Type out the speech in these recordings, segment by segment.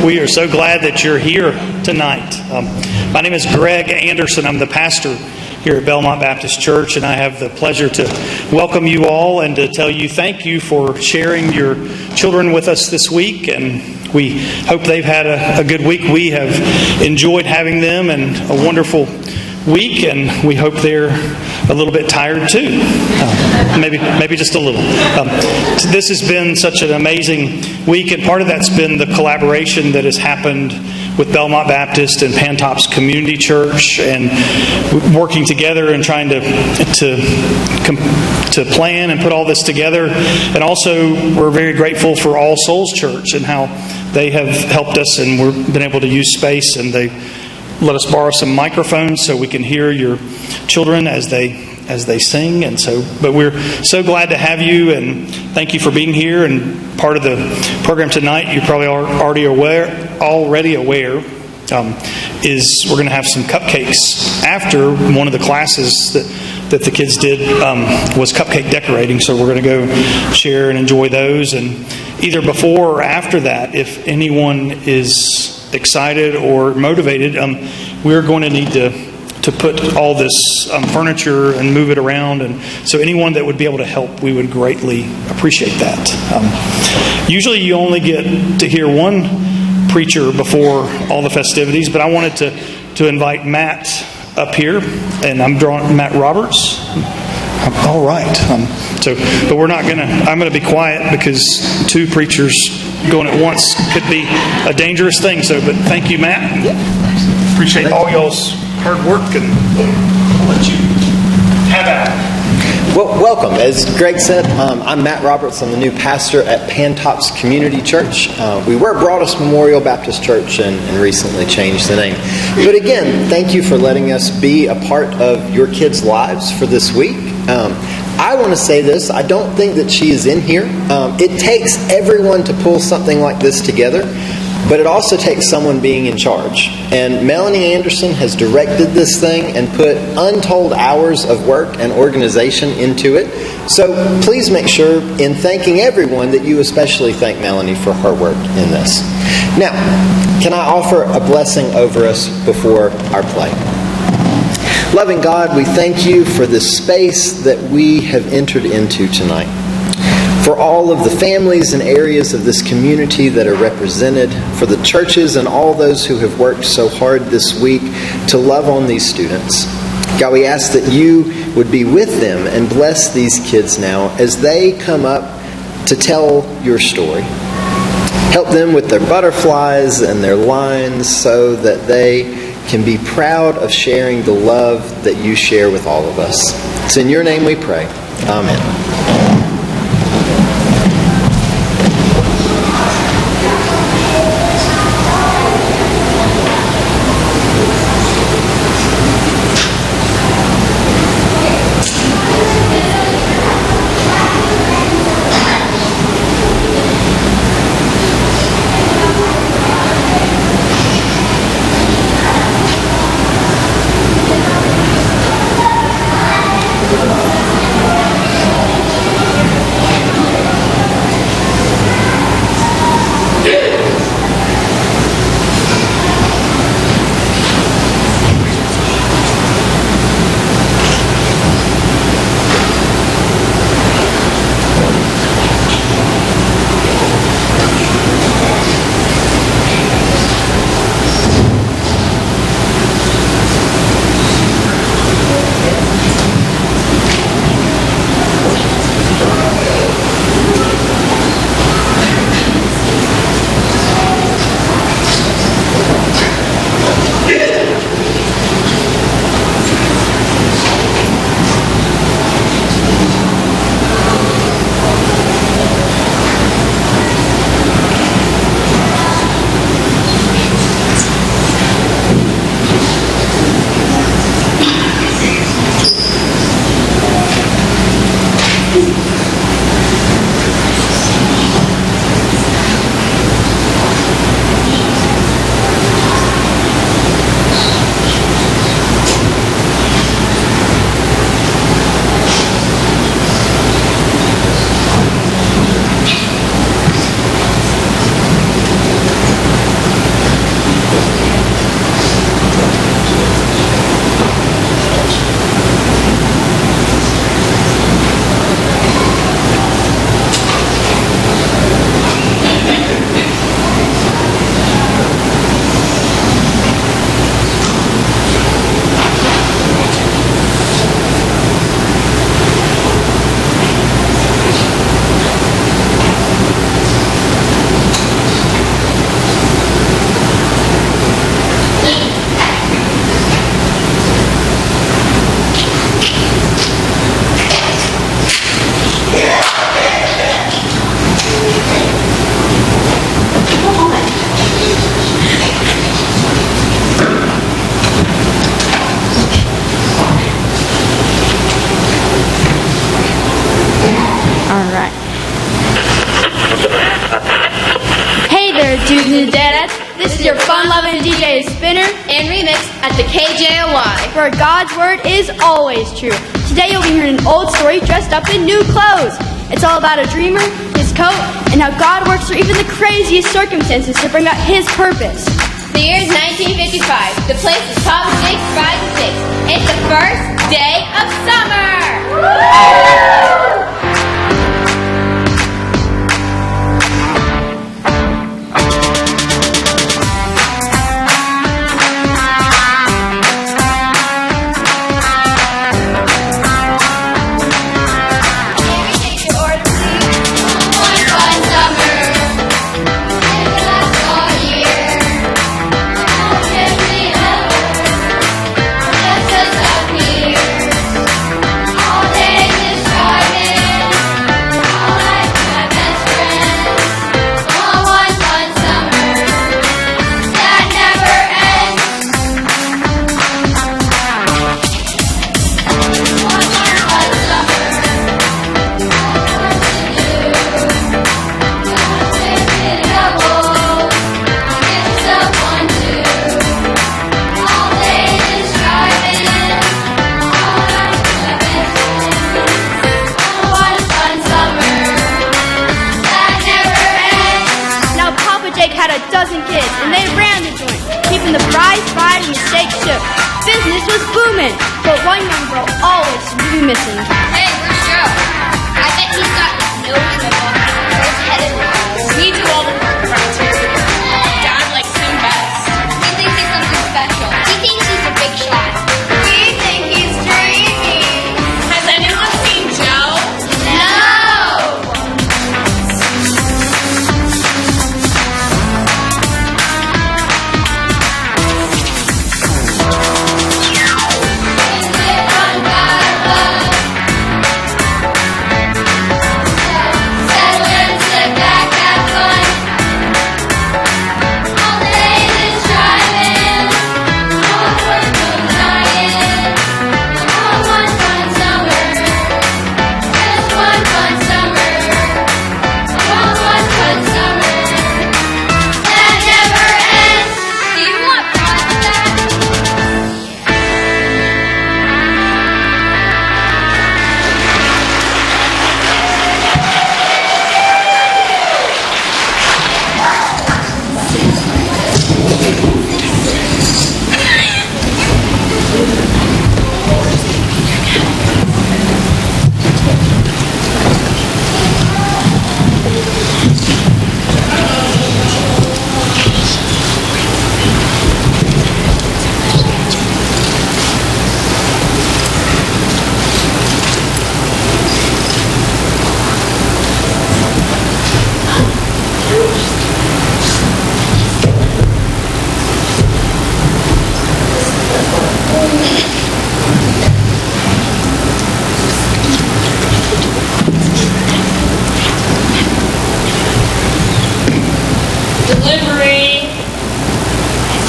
We are so glad that you're here tonight. My name is Greg Anderson. I'm the pastor here at Belmont Baptist Church, and I have the pleasure to welcome you all and to tell you thank you for sharing your children with us this week. And we hope they've had a good week. We have enjoyed having them and a wonderful week, and we hope they're a little bit tired too. Maybe just a little. This has been such an amazing week, and part of that's been the collaboration that has happened with Belmont Baptist and Pantops Community Church, and working together and trying to plan and put all this together. And also, we're very grateful for All Souls Church and how they have helped us, and we've been able to use space, and they let us borrow some microphones so we can hear your children as they sing. And so, but we're so glad to have you, and thank you for being here. And part of the program tonight, you probably are already aware, is we're going to have some cupcakes after one of the classes that the kids did was cupcake decorating. So we're going to go share and enjoy those. And either before or after that, if anyone is excited or motivated, we're going to need to put all this furniture and move it around, and so anyone that would be able to help, we would greatly appreciate that. Usually you only get to hear one preacher before all the festivities, but I wanted to invite Matt up here, and I'm drawing Matt Roberts. All right. But we're not gonna. I'm gonna be quiet because two preachers going at once could be a dangerous thing. But thank you, Matt. Appreciate all y'all's hard work, and I'll let you have at it. Well, welcome. As Greg said, I'm Matt Roberts. I'm the new pastor at Pantops Community Church. We were Broadus Memorial Baptist Church and recently changed the name. But again, thank you for letting us be a part of your kids' lives for this week. I want to say this. I don't think that she is in here. It takes everyone to pull something like this together, but it also takes someone being in charge. And Melanie Anderson has directed this thing and put untold hours of work and organization into it. So please make sure in thanking everyone that you especially thank Melanie for her work in this. Now, can I offer a blessing over us before our play? Loving God, we thank you for this space that we have entered into tonight. For all of the families and areas of this community that are represented, for the churches and all those who have worked so hard this week to love on these students. God, we ask that you would be with them and bless these kids now as they come up to tell your story. Help them with their butterflies and their lines so that they can be proud of sharing the love that you share with all of us. It's in your name we pray. Amen. This is your fun-loving DJ Spinner and Remix at the KJOY, where God's Word is always true. Today you'll be hearing an old story dressed up in new clothes. It's all about a dreamer, his coat, and how God works through even the craziest circumstances to bring out His purpose. The year is 1955. The place is Papa Jake's Fried Steaks. It's the first day of summer. Business was booming, but one young girl always seemed to be missing. Hey, where's Joe? I bet he's got his nose in the ball. His head in the ball. We do all the work around here. Dad likes him best. He thinks he's something special. He thinks he's a big shot. We think he's dreamy. Has anyone seen Joe? No!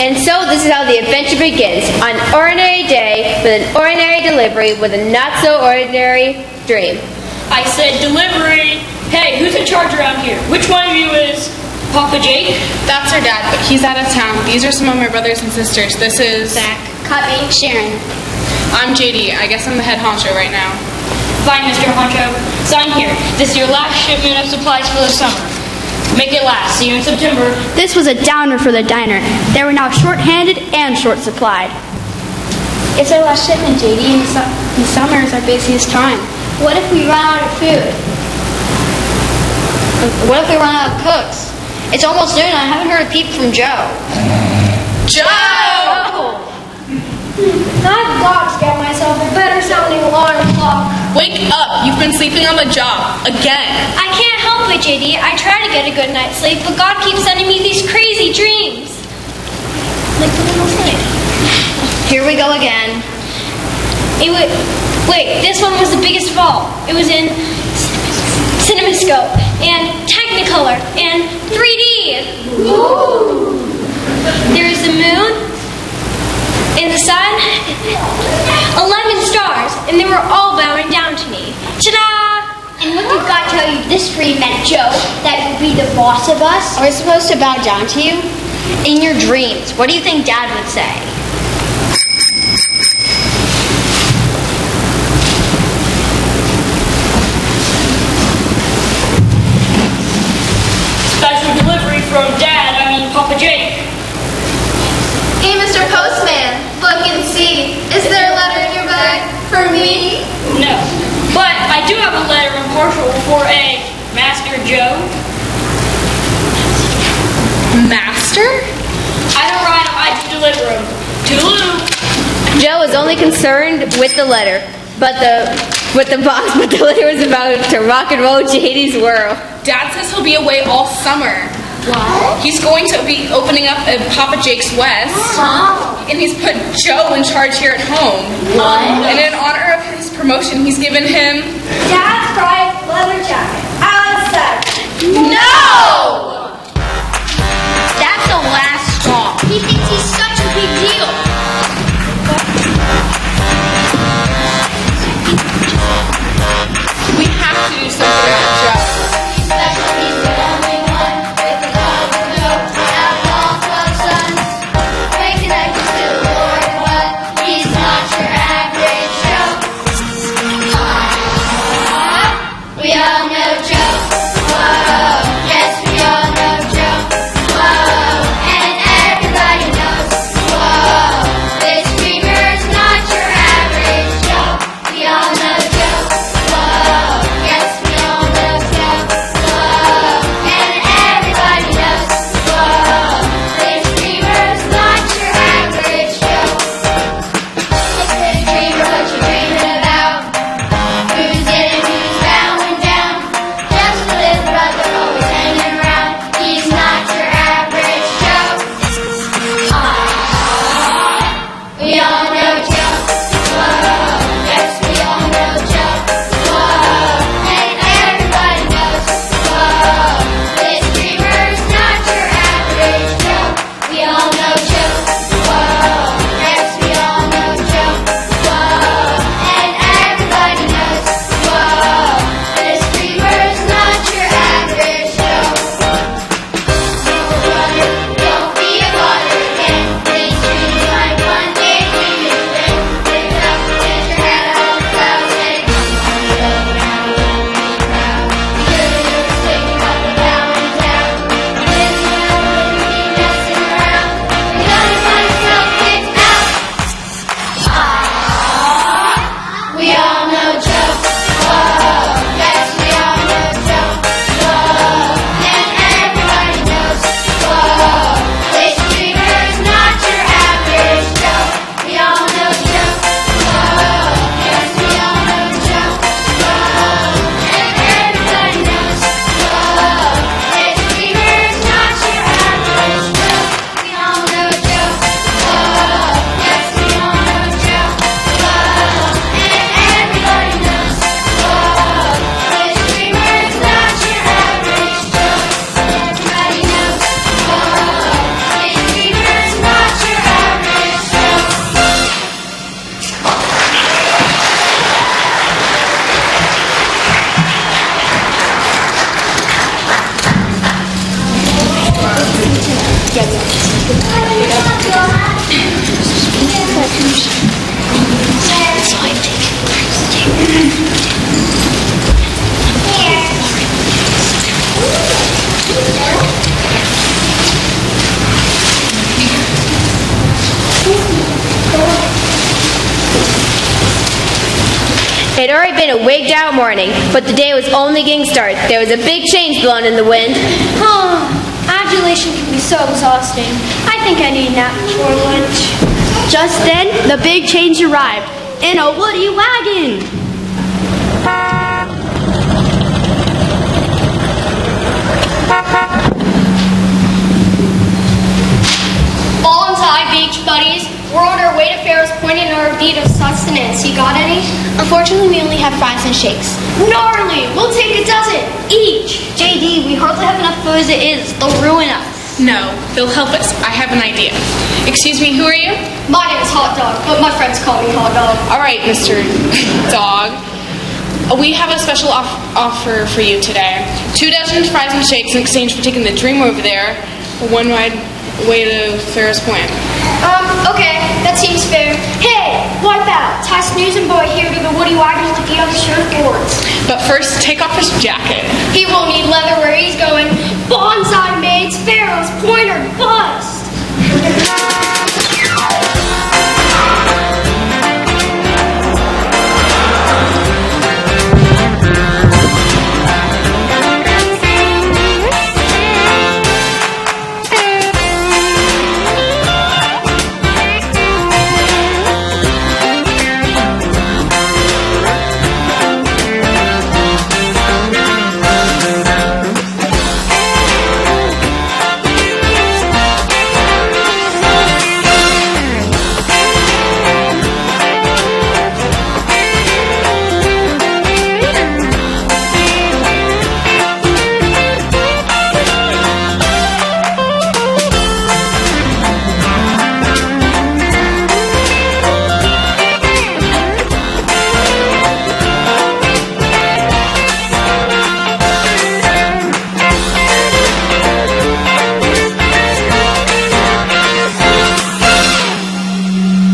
And so this is how the adventure begins. On an ordinary day, with an ordinary delivery, with a not-so-ordinary dream. I said delivery. Hey, who's in charge around here? Which one of you is Papa Jake? That's our dad, but he's out of town. These are some of my brothers and sisters. This is... Zach, Cubby, Sharon. I'm JD. I guess I'm the head honcho right now. Fine, Mr. Honcho. Sign here. This is your last shipment of supplies for the summer. Make it last. See you in September. This was a downer for the diner. They were now short-handed and short-supplied. It's our last shipment, JD, and summer is our busiest time. What if we run out of food? What if we run out of cooks? It's almost noon and I haven't heard a peep from Joe. Joe! I've got to get myself a better sounding alarm clock. Wake up! You've been sleeping on the job. Again. I can't help it, JD. I try to get a good night's sleep, but God keeps sending me these crazy dreams. Like the little thing. Here we go again. Wait, this one was the biggest of all. It was in CinemaScope and Technicolor and 3D. Ooh. There is the moon and the sun, 11 stars, and they were all bowing down to me. Ta-da! And what did God tell you this dream meant, Joe? That you'd be the boss of us? Are we supposed to bow down to you? In your dreams, what do you think Dad would say? Special delivery from Papa Jake. Hey, Mr. Postman, look and see. Is there a letter in your bag for me? No. But I do have a letter and parcel for a Master Joe. Master? I don't write them, I just deliver them. Toodaloo. Joe was only concerned with the letter, but the letter was about to rock and roll JD's world. Dad says he'll be away all summer. What? He's going to be opening up a Papa Jake's West. And he's put Joe in charge here at home. What? And in honor of his promotion, he's given him... Dad's private leather jacket. Alan said. No! That's the last straw. He thinks he's such a big deal. We have to do something about Joe. Special, he's the only one with the love of note out of all 12 sons. Way connected to the Lord, but he's not your average Joe. We all know Joe. Whoa, yes, we all know Joe. Whoa, and everybody knows. Whoa, this dreamer's not your average Joe. We all know Joe. Whoa, yes, we all know Joe. Whoa, and everybody knows. Whoa, this dreamer's not your average Joe. This dreamer, what you dreaming about? Who's in, who's bowing down? Just a little brother always hanging around. He's not your average Joe. We all know Joe. Whoa, yes, we all know Joe. Whoa, and everybody knows. Whoa, this dreamer's not your average Joe. We all know Joe. Whoa, yes, we all know Joe. Whoa, and everybody knows. Whoa, this dreamer's not your average Joe. Don't be a bother again. Please treat me like one day we knew then. Pick it up, get your head out of the clouds, and you're thinking about the bowing down. This one wouldn't be messing around. You're gonna find yourself kicked out. We all know Joe. Whoa, yes, we all know Joe. Whoa, and everybody knows. Whoa, this dreamer's not your average Joe. We all know Joe. Whoa, yes, we all know Joe. Whoa, and everybody knows. Whoa, this dreamer's not your average Joe. We all know Joe. Whoa, yes, we all know Joe. Whoa, and everybody knows. Whoa, this dreamer's not your average Joe. Everybody knows. Whoa, this dreamer's not your average Joe. It had already been a wigged out morning, but the day was only getting started. There was a big change blowing in the wind. Oh, adulation can be so exhausting. I think I need a nap before lunch. Just then, the big change arrived in a woody wagon. All inside, beach buddies. We're on our way to Pharaoh's Point in our need of sustenance. You got any? Unfortunately, we only have fries and shakes. Gnarly! We'll take a dozen each. JD, we hardly have enough food as it is. They'll ruin us. No, they'll help us. I have an idea. Excuse me, who are you? My name is Hot Dog, but my friends call me Hot Dog. All right, Mr. Dog. We have a special offer for you today. 2 dozen fries and shakes in exchange for taking the Dream over there for one ride way to Ferris Point. Okay, that seems fair. Hey, wipe out. Tie Snooze and Boy here to the Woody Wagons to get on the surfboards. But first, take off his jacket. He won't need leather where he's going. Bonsai mates, Pharaoh's pointer, bust.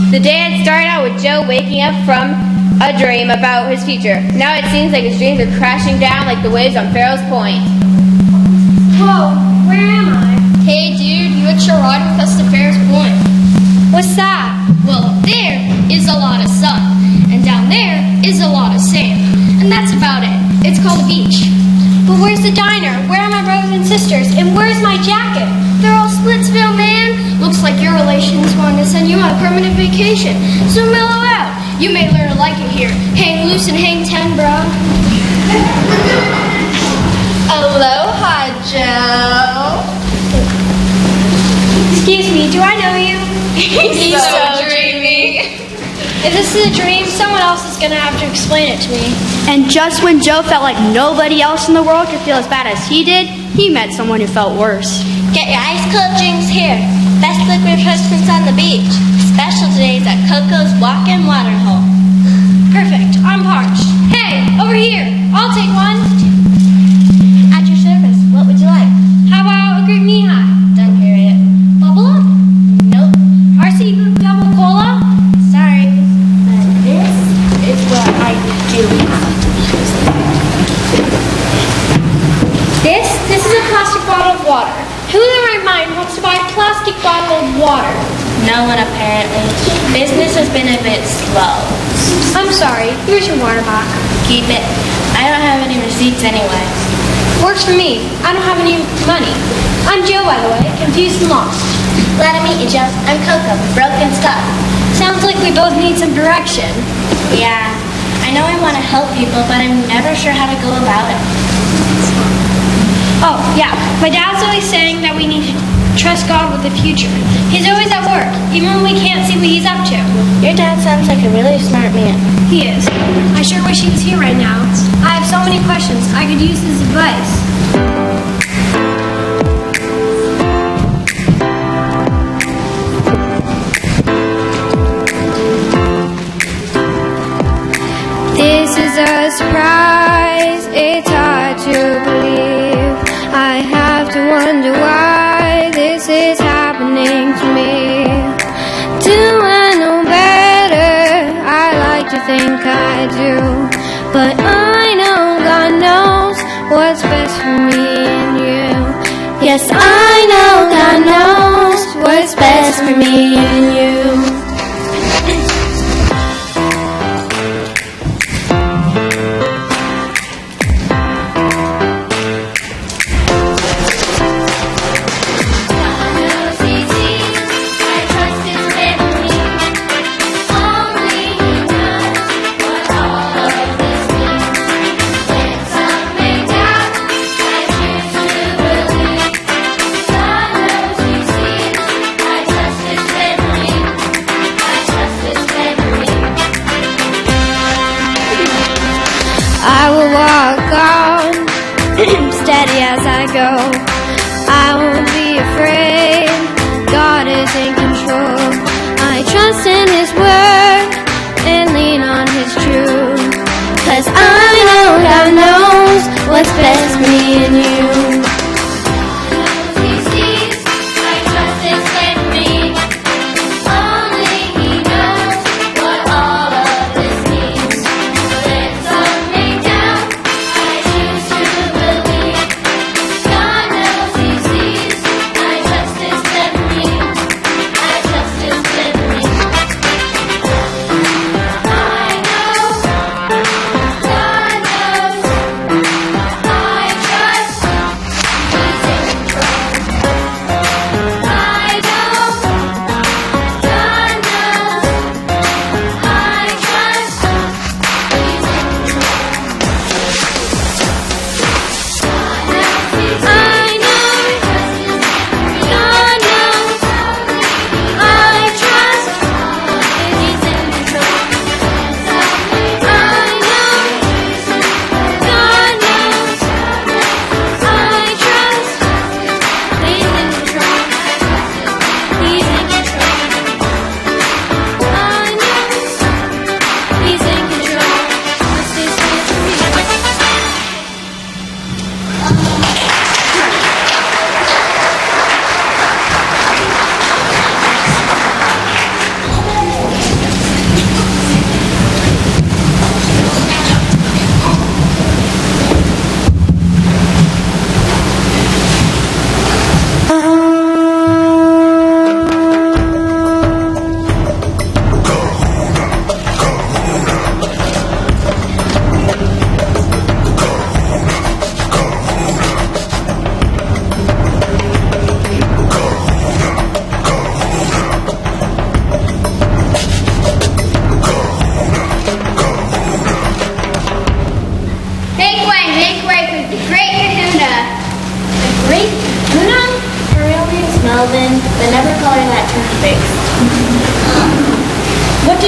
The day had started out with Joe waking up from a dream about his future. Now it seems like his dreams are crashing down like the waves on Pharaoh's Point. Whoa, where am I? Hey dude, you would sure ride with us to Ferris Point. What's that? Well, up there is a lot of sun, and down there is a lot of sand. And that's about it. It's called a beach. But where's the diner? Where are my brothers and sisters? And where's my jacket? They're all Splitsville, man. Looks like your relations wanted to send you on a permanent vacation. So mellow out. You may learn to like it here. Hang loose and hang 10, bro. Aloha, Joe. Excuse me, do I know you? He's so dreamy. If this is a dream, someone else is going to have to explain it to me. And just when Joe felt like nobody else in the world could feel as bad as he did, he met someone who felt worse. Get your ice cold drinks here. Best liquid refreshments on the beach. Special today at Coco's Walk-In Water Hole. Perfect. I'm parched. Hey, over here. I'll take one. At your service. What would you like? How about a Greek knee-high? Don't hear it. Bubble up? Nope. RC double cola? Sorry. But this is what I do. This is a plastic bottle of water. Who in their right mind wants to buy a plastic bottle of water? No one apparently. Business has been a bit slow. I'm sorry. Here's your water back. Keep it. I don't have any receipts anyway. Works for me. I don't have any money. I'm Joe, by the way. Confused and lost. Glad to meet you, Joe. I'm Coco. Broken stuff. Sounds like we both need some direction. Yeah. I know I want to help people, but I'm never sure how to go about it. Oh, yeah. My dad's always saying that we need to trust God with the future. He's always at work, even when we can't see what he's up to. Your dad sounds like a really smart man. He is. I sure wish he was here right now. I have so many questions. I could use his advice. This is a surprise. It's hard to believe. I have to wonder why this is happening to me. Do I know better? I like to think I do, but I know God knows what's best for me and you. Yes, I know God knows what's best for me and you. I will walk on, steady as I go. I won't be afraid, God is in control. I trust in His word and lean on His truth. 'Cause I know God knows what's best for me and you. He sees, I trust in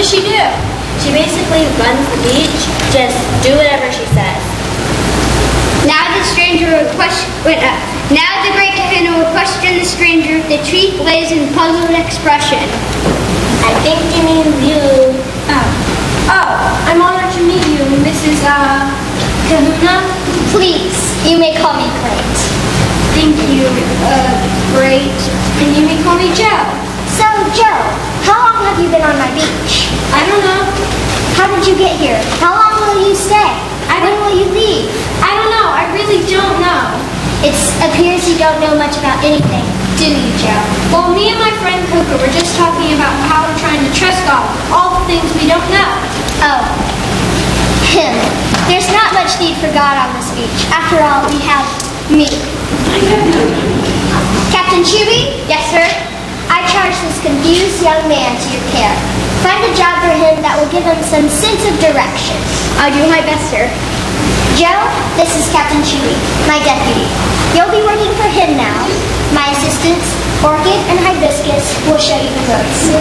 does she do? She basically runs the beach. Just do whatever she says. Now the stranger will now the great Kahuna will question the stranger. The chief lays in puzzled expression. I think you mean you. Oh, I'm honored to meet you, Mrs. Kahuna. Please, you may call me Great. Thank you, Great. And you may call me Joe. So, Joe, how long have you been on my beach? I don't know. How did you get here? How long will you stay? When will you leave? I don't know. I really don't know. It appears you don't know much about anything, do you, Joe? Well, me and my friend Coco were just talking about how we're trying to trust God with all the things we don't know. Oh, him. There's not much need for God on this beach. After all, we have me. Captain Chewy? Yes, sir. I charge this confused young man to your care. Find a job for him that will give him some sense of direction. I'll do my best, sir. Joe, this is Captain Chewy, my deputy. You'll be working for him now. My assistants, Orchid and Hibiscus, will show you the ropes.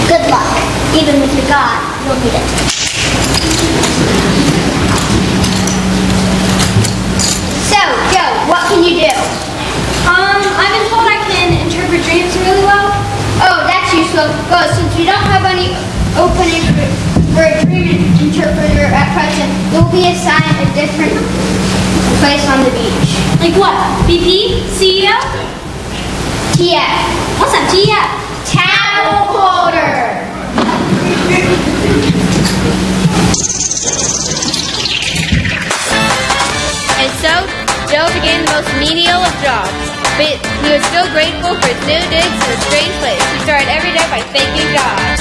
Good luck. Even with your God, you'll need it. So, Joe, what can you do? I've been told I can interpret dreams really well. Oh, that's useful. Well, since we don't have any opening for a dream interpreter at present, you'll be assigned a different place on the beach. Like what? BP? CEO? TF. What's that TF? Towel holder. And so, Joe began the most menial of jobs. But he was still grateful for his new digs in a strange place. He started every day by thanking God.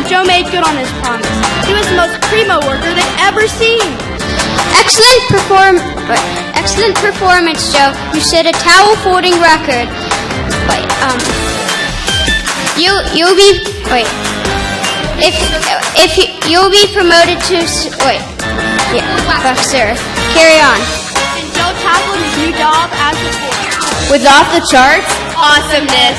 Joe made good on his promise. He was the most primo worker they'd ever seen. Excellent performance, Joe. You set a towel folding record. You'll be promoted to sir. Carry on. And Joe tackled his new job as before. With off the charts awesomeness.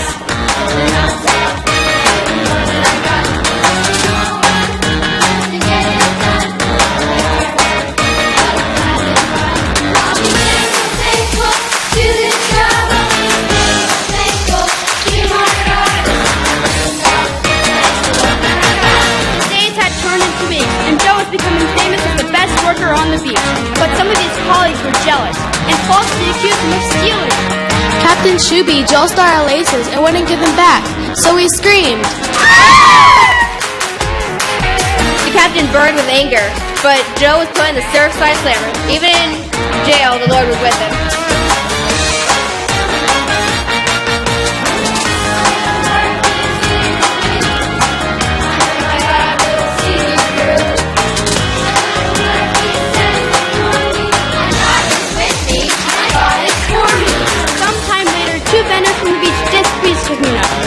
Becoming famous as the best worker on the beach, but some of his colleagues were jealous and falsely accused him of stealing. Captain Shuby jostled our laces and wouldn't give them back, so we screamed. The captain burned with anger, but Joe was put in the Surfside Slammer. Even in jail, the Lord was with him.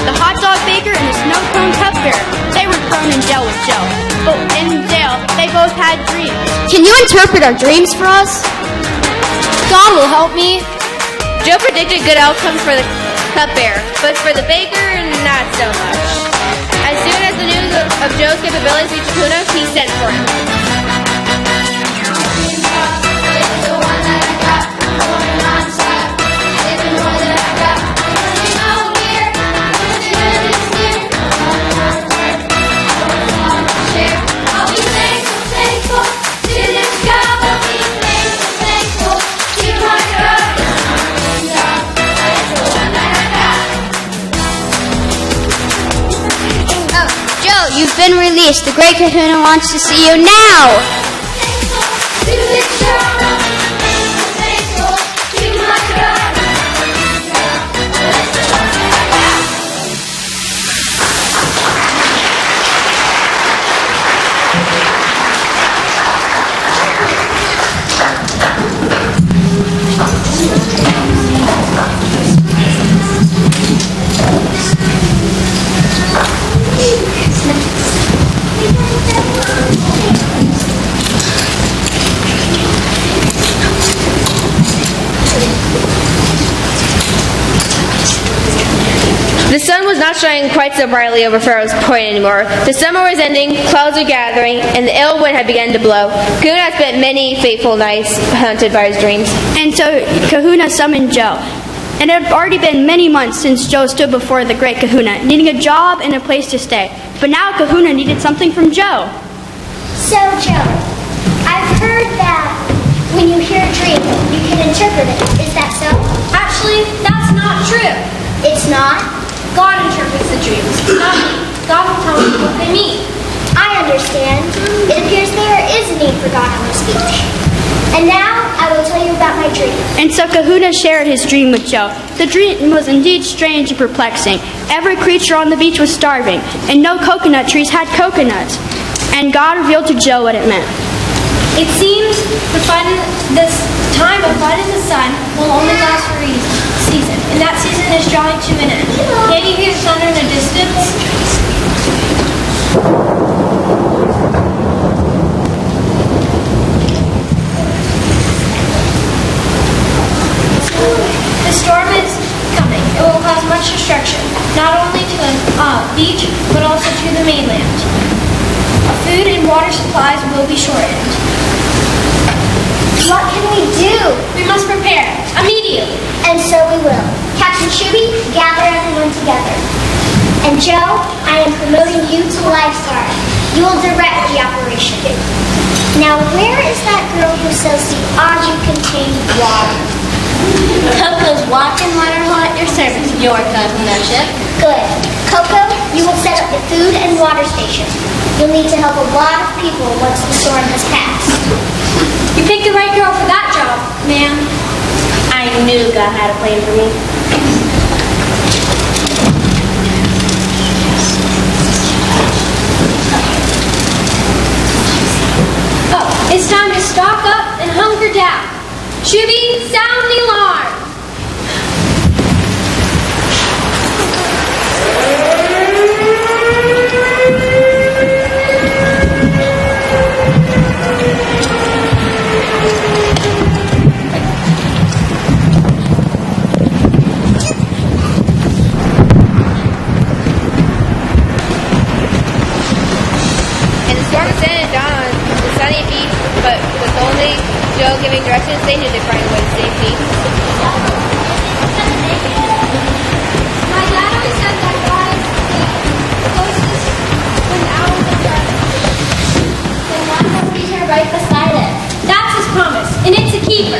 The hot dog baker and the snow cone cupbearer. They were thrown in jail with Joe. But in jail, they both had dreams. Can you interpret our dreams for us? God will help me. Joe predicted good outcomes for the cupbearer, but for the baker, not so much. As soon as the news of Joe's capabilities reached Kahuna, he sent for him. You've been released. The Great Kahuna wants to see you now. The sun was not shining quite so brightly over Pharaoh's Point anymore. The summer was ending, clouds were gathering, and the ill wind had begun to blow. Kahuna had spent many fateful nights haunted by his dreams. And so Kahuna summoned Joe. And it had already been many months since Joe stood before the great Kahuna, needing a job and a place to stay. But now Kahuna needed something from Joe. So, Joe, I've heard that when you hear a dream, you can interpret it. Is that so? Actually, that's not true. It's not? God interprets the dreams, not me. God will tell me what they mean. I understand. It appears there is a need for God on this beach. And now I will tell you about my dream. And so Kahuna shared his dream with Joe. The dream was indeed strange and perplexing. Every creature on the beach was starving, and no coconut trees had coconuts. And God revealed to Joe what it meant. It seems this time of fighting the sun will only last for a season, and that season is drawing to an end. Can't you hear the thunder in the distance? The storm is coming. It will cause much destruction, not only to the beach, but also to the mainland. Food and water supplies will be shortened. What can we do? We must prepare immediately. And so we will. Captain Shuby, gather everyone together. And Joe, I am promoting you to lifeguard. You will direct the operation. Now, where is that girl who sells the Aju-contained water? Coco's walking water hot. Your service, your coconut ship. Good. Coco, you will set up the food and water station. You'll need to help a lot of people once the storm has passed. You picked the right girl for that job, ma'am. I knew God had a plan for me. Oh, it's time to stock up and hunker down. Shuby, sound the alarm. But with only Joe giving directions, they knew they'd find a way to safety. My dad always said that God is the closest when owls are dark. Then why must be here right beside it? That's his promise, and it's a keeper.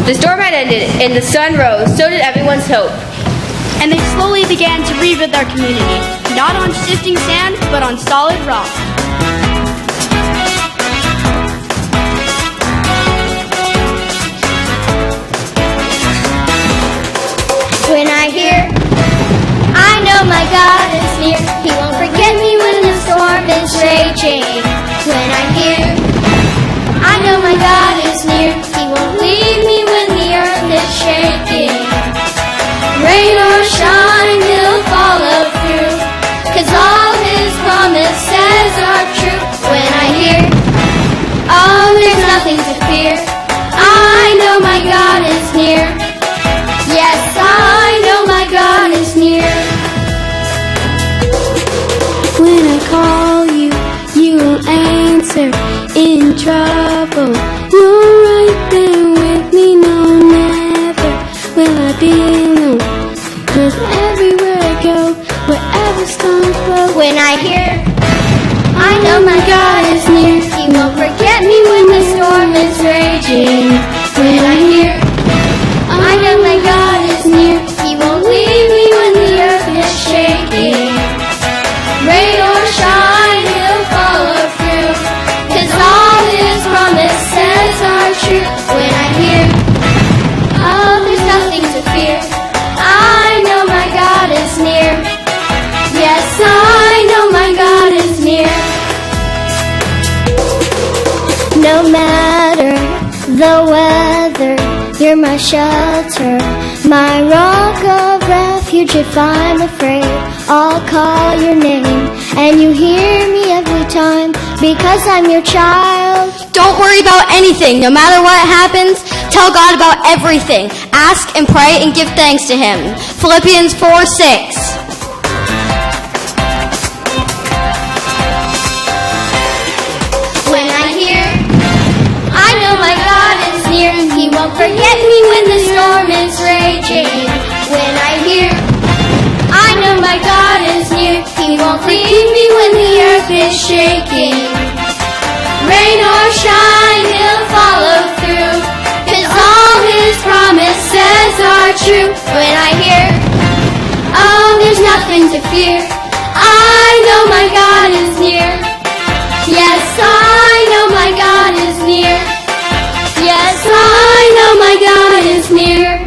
The storm had ended, and the sun rose. So did everyone's hope. And they slowly began to rebuild their community, not on shifting sand, but on solid rock. When I hear, I know my God is near. He won't forget me when the storm is raging. When I hear, I know my God is near. He won't leave me when the earth is shaking. Rain or shine, he'll follow through, 'cause all his promises are true. When I hear, oh, there's nothing to fear, I know my God is near. Yes, I know my God is near. When I call you, you will answer. In trouble, you're right there with me. No, never will I be alone. 'Cause everywhere I go, wherever storms blow. When I hear, I know my God is near. He won't forget me when the storm is raging. When I hear, I know my God is near. He won't leave me when the earth is shaking. Rain or shine, he'll follow through, 'cause all his promises are true. When I hear, oh, there's nothing to fear, I know my God is near. Yes, I know my God is near. No matter the weather, you're my shelter, my rock of refuge. If I'm afraid, I'll call your name, and you hear me every time. Because I'm your child. Don't worry about anything. No matter what happens, tell God about everything. Ask and pray and give thanks to Him. Philippians 4:6. When I hear, I know my God is near. He won't forget me when the storm is raging. When I hear, I know my God is near. He won't leave me when the earth is shaking. Rain or shine, He'll follow through, 'cause all His promises are true. When I hear, oh, there's nothing to fear, I know my God is near. Yes, I know my God is near. Yes, I know my God is near.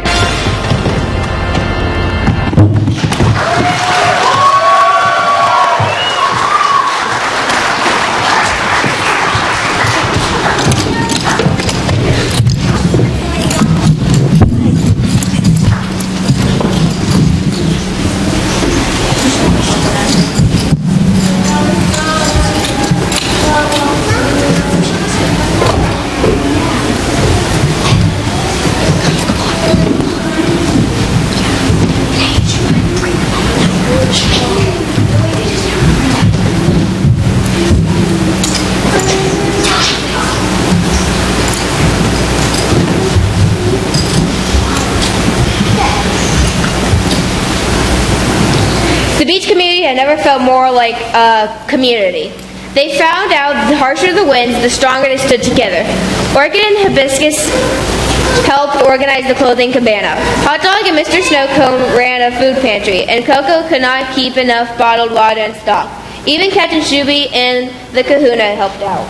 The beach community had never felt more like a community. They found out the harsher the winds, the stronger they stood together. Orchid and Hibiscus helped organize the clothing cabana. Hot Dog and Mr. Snowcone ran a food pantry, and Coco could not keep enough bottled water in stock. Even Captain Shuby and the Kahuna helped out.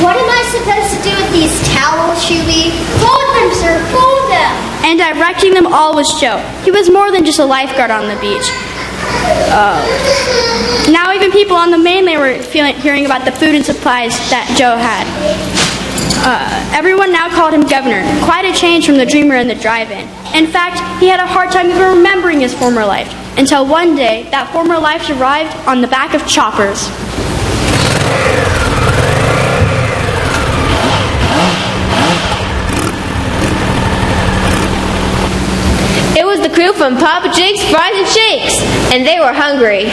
What am I supposed to do with these towels, Shuby? Fold them, sir, fold them. And directing them all was Joe. He was more than just a lifeguard on the beach. Now even people on the mainland were hearing about the food and supplies that Joe had. Everyone now called him governor. Quite a change from the dreamer in the drive-in. In fact, he had a hard time even remembering his former life, until one day that former life arrived on the back of choppers. It was the crew from Papa Jake's Fries and Shakes, and they were hungry.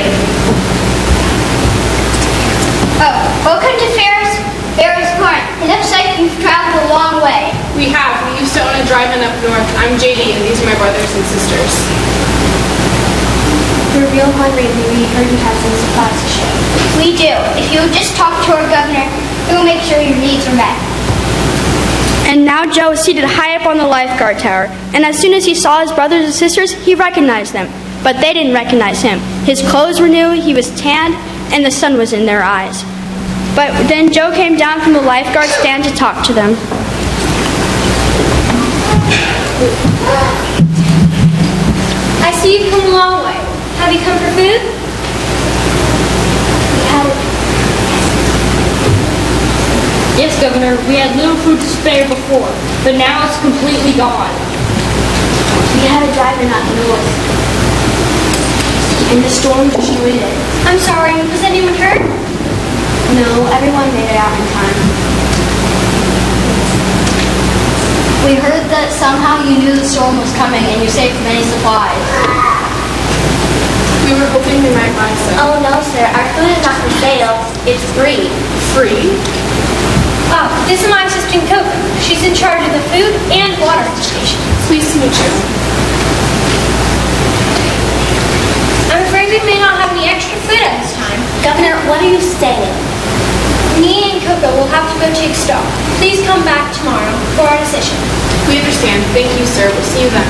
Oh, welcome to Ferris Point. It looks like you've traveled a long way. We have. We used to own a drive-in up north. I'm JD, and these are my brothers and sisters. We're real hungry, and we heard you have some supplies to share. We do. If you'll just talk to our governor, he will make sure your needs are met. And now Joe was seated high up on the lifeguard tower, and as soon as he saw his brothers and sisters, he recognized them. But they didn't recognize him. His clothes were new, he was tanned, and the sun was in their eyes. But then Joe came down from the lifeguard stand to talk to them. I see you've come a long way. Have you come for food? Yes, Governor, we had little food to spare before, but now it's completely gone. We had a drive-in up north, and the storm destroyed it. I'm sorry, was anyone hurt? No, everyone made it out in time. We heard that somehow you knew the storm was coming and you saved many supplies. We were hoping we might buy some. Oh no, sir. Our food is not for sale. It's free. Free? Oh, this is my assistant Coco. She's in charge of the food and water station. Pleased to meet you. I'm afraid we may not have any extra food at this time. Governor, what are you saying? Me and Coco will have to go take stock. Please come back tomorrow for our decision. We understand. Thank you, sir. We'll see you then.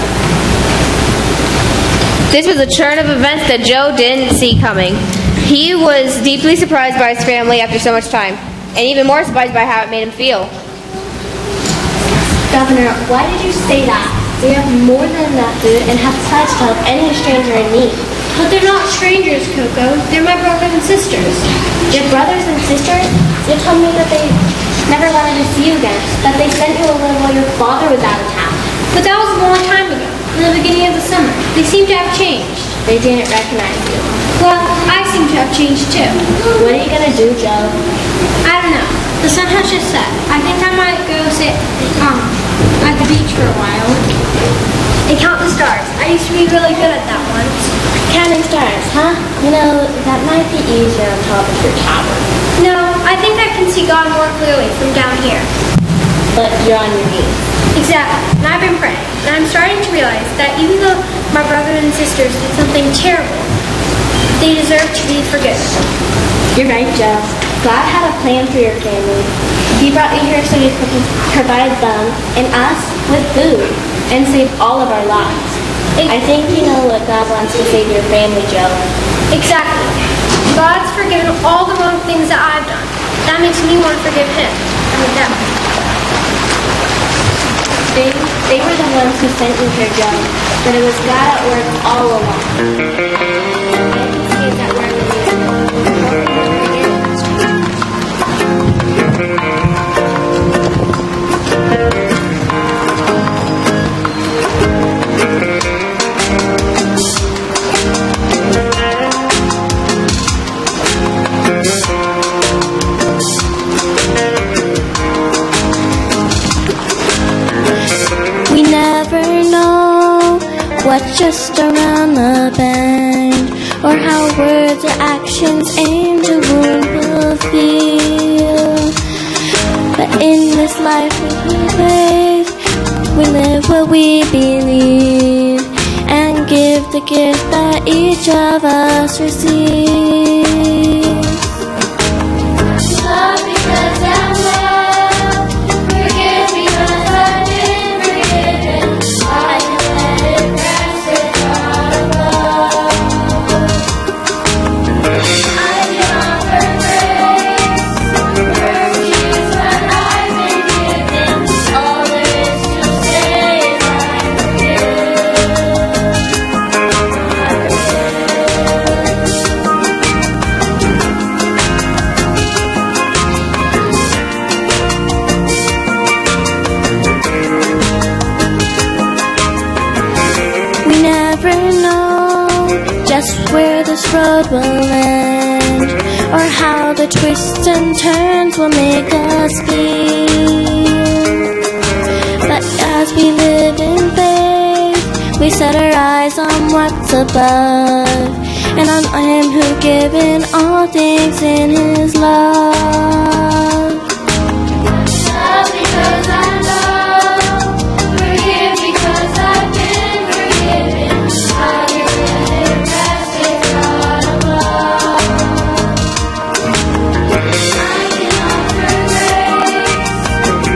This was a turn of events that Joe didn't see coming. He was deeply surprised by his family after so much time, and even more surprised by how it made him feel. Governor, why did you say that? We have more than enough food and have supplies to help any stranger in need. But they're not strangers, Coco. They're my brothers and sisters. Your brothers and sisters? You told me that they never wanted to see you again, that they sent you a little while your father was out of town. But that was a long time ago, in the beginning of the summer. They seem to have changed. They didn't recognize you. Well, I seem to have change too. What are you gonna do, Joe? I don't know. The sun has just set. I think I might go sit at the beach for a while. And count the stars. I used to be really good at that once. Counting stars, huh? You know, that might be easier on top of your tower. No, I think I can see God more clearly from down here. But you're on your knees. Exactly. And I've been praying. And I'm starting to realize that even though my brothers and sisters did something terrible, they deserve to be forgiven. You're right, Joe. God had a plan for your family. He brought you here so He could provide them and us with food and save all of our lives. I think you know what God wants to say to your family, Joe. Exactly. God's forgiven all the wrong things that I've done. That makes me want to forgive Him. I mean, them. They were the ones who sent you here, Joe. But it was God at work all along. I can see that we're in the We never know what's just around the bend, or how words or actions aim to wound will feel. But in this life we live, we live what we believe, and give the gift that each of us receives. Love because I'm loved, forgive because I've been forgiven. I can let it rest with God above. I can offer grace, mercy is what I've been given. All there is to say is I We never know just where this road will end, or how the twists and turns will make us feel. But as we live in faith, we set our eyes on what's above, and on Him who given all things in His love. Love because I love, forgive because I've been forgiven. I can let it rest with God above. I can offer grace,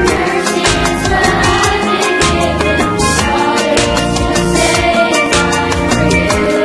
mercy is what I've been given. All there is to say is I'm forgiven.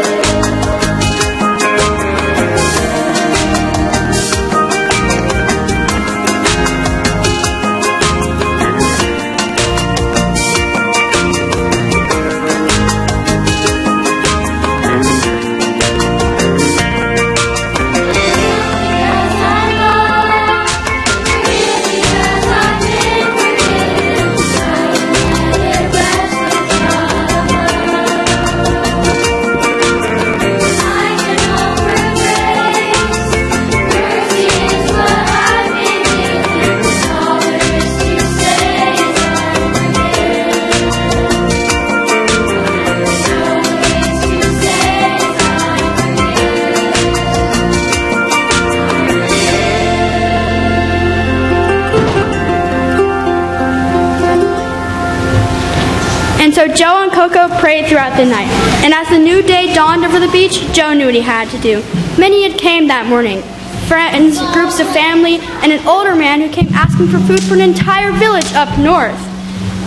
And so Joe and Coco prayed throughout the night. And as the new day dawned over the beach, Joe knew what he had to do. Many had came that morning. Friends, groups of family, and an older man who came asking for food for an entire village up north.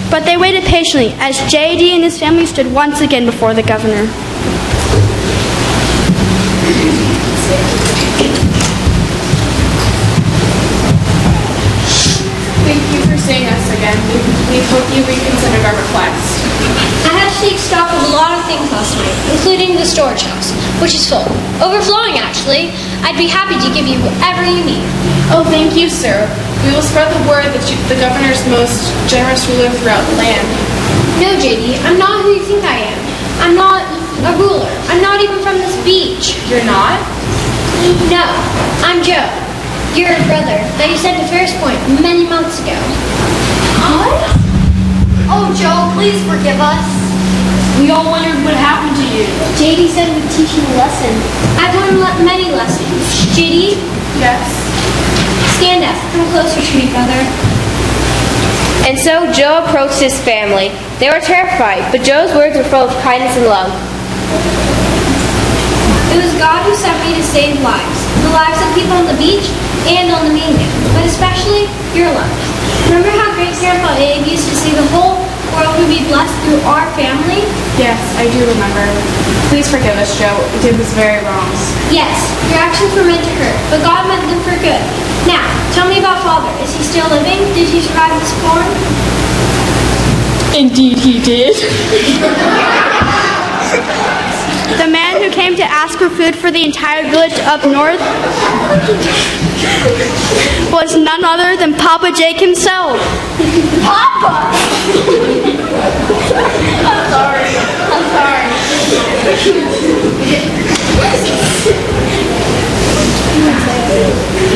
But they waited patiently as J.D. and his family stood once again before the governor. Thank you for seeing us again. We hope you reconsidered our request. I had to take stock of a lot of things last night, including the storage house, which is full. Overflowing, actually. I'd be happy to give you whatever you need. Oh, thank you, sir. We will spread the word that you're the governor's most generous ruler throughout the land. No, JD, I'm not who you think I am. I'm not a ruler. I'm not even from this beach. You're not? No, I'm Joe, your brother that you sent to Ferris Point many months ago. What? Oh, Joe, please forgive us. We all wondered what happened to you. JD said we'd teach you a lesson. I've learned many lessons. JD? Yes. Stand up. Come closer to me, brother. And so Joe approached his family. They were terrified, but Joe's words were full of kindness and love. It was God who sent me to save lives. The lives of people on the beach and on the mainland, but especially your lives. Remember how great Grandpa Abe used to see the whole world would be blessed through our family? Yes, I do remember. Please forgive us, Joe. We did this very wrong. Yes, your actions were meant to hurt, but God meant them for good. Now, tell me about Father. Is he still living? Did he survive the storm? Indeed, he did. The man who came to ask for food for the entire village up north was none other than Papa Jake himself. Papa! I'm sorry.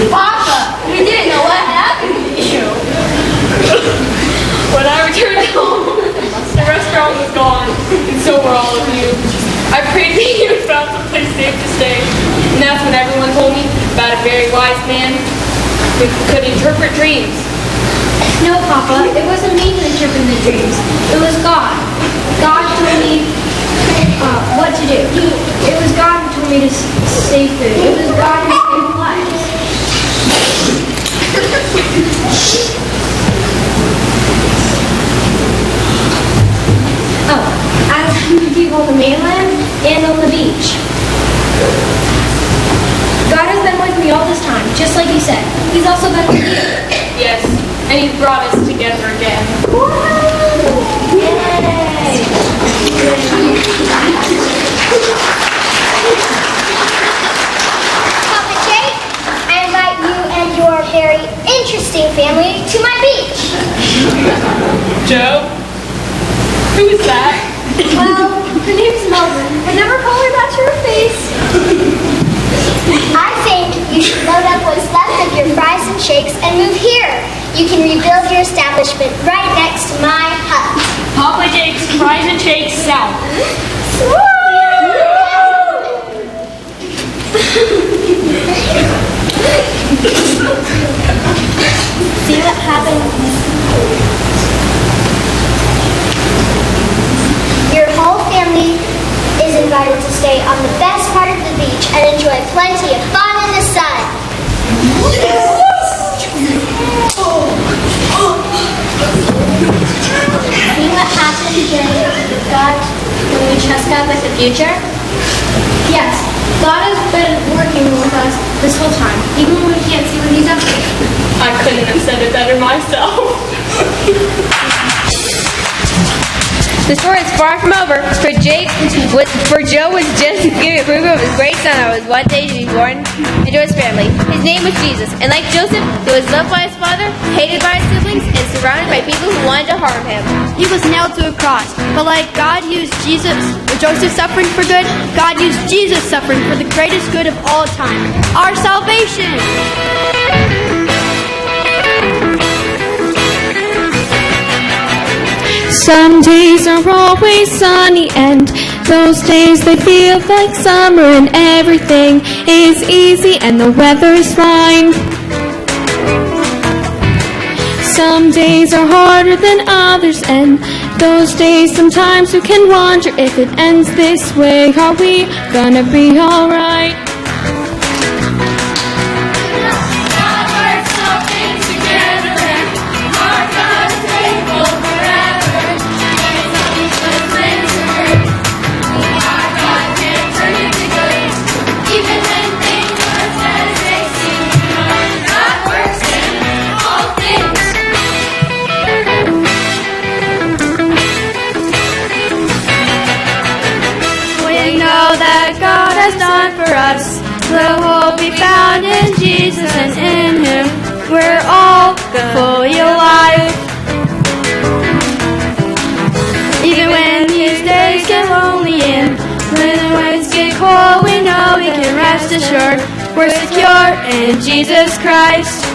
Papa, we didn't know what happened to you. When I returned home, the restaurant was gone, and so were all of you. I prayed that you had found someplace safe to stay, and that's when everyone told me about a very wise man who could interpret dreams. No, Papa, it wasn't me who interpreted the dreams. It was God. God told me what to do. It was God who told me to save food. It was God who saved lives. I was helping people on the mainland and on the beach. God has been with me all this time, just like you said. He's also been with you. Yes, and he's brought us together again. Yay! Papa Jake, I invite you and your very interesting family to my beach. Joe? Who is that? Well, her name's Melvin, but never call her that to her face. I think you should load up what's left of your fries and shakes and move here. You can rebuild your establishment right next to my hut. Papa Jake's Fries and Shakes South. See what happens? Your whole family is invited to stay on the best part of the beach and enjoy plenty of fun in the sun. See what happens when we trust God with the future? Yes, God has been working with us this whole time, even when we can't see what he's up to. I couldn't have said it better myself. The story is far from over, for Joe was just giving approval of his great son that was one day to be born into his family. His name was Jesus, and like Joseph, he was loved by his father, hated by his siblings, and surrounded by people who wanted to harm him. He was nailed to a cross, but like God used Joseph suffering for good, God used Jesus suffering for the greatest good of all time, our salvation. Some days are always sunny, and those days they feel like summer, and everything is easy and the weather is fine. Some days are harder than others, and those days sometimes you can wonder if it ends this way, are we gonna be alright? The hope we found in Jesus, and in Him we're all fully alive. Even when these days get lonely and when the winds get cold, we know we can rest most assured. We're secure in Jesus Christ.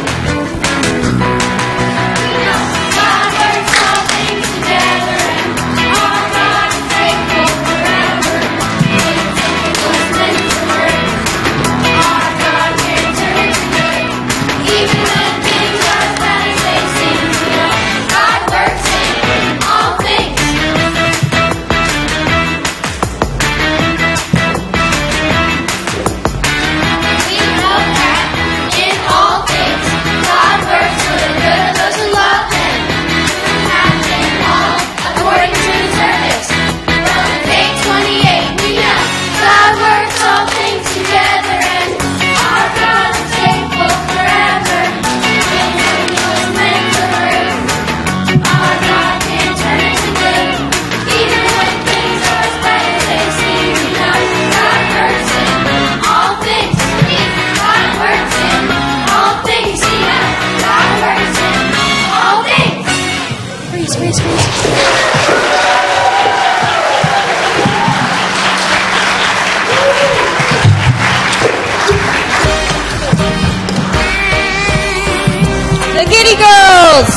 Girls,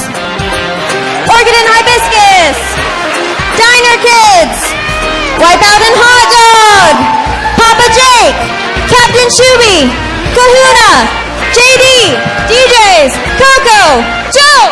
Orchid and Hibiscus, Diner Kids, Wipeout and Hot Dog, Papa Jake, Captain Shuby, Kahuna, JD, DJs, Coco, Joe.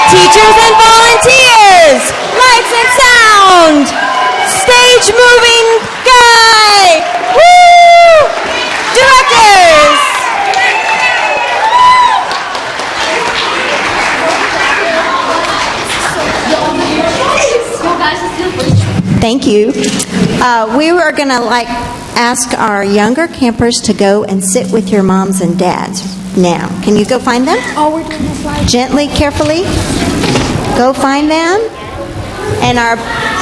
Teachers and volunteers, lights and sound, stage moving guy, woo! Directors. Thank you. We were going to ask our younger campers to go and sit with your moms and dads. Now, can you go find them? Oh, we're kind of like... Gently, carefully. Go find them. And our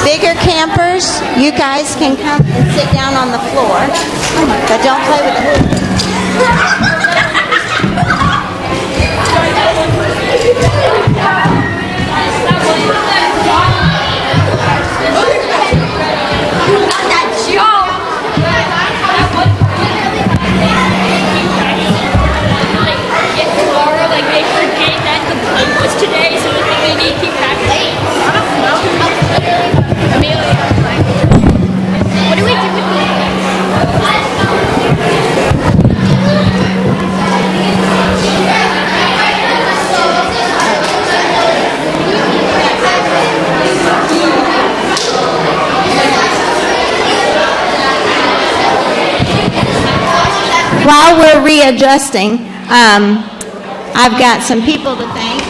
bigger campers, you guys can come and sit down on the floor. But don't play with the Today, so they need to keep practicing. I don't know. Amelia, what do we do with these? While we're readjusting, I've got some people to thank.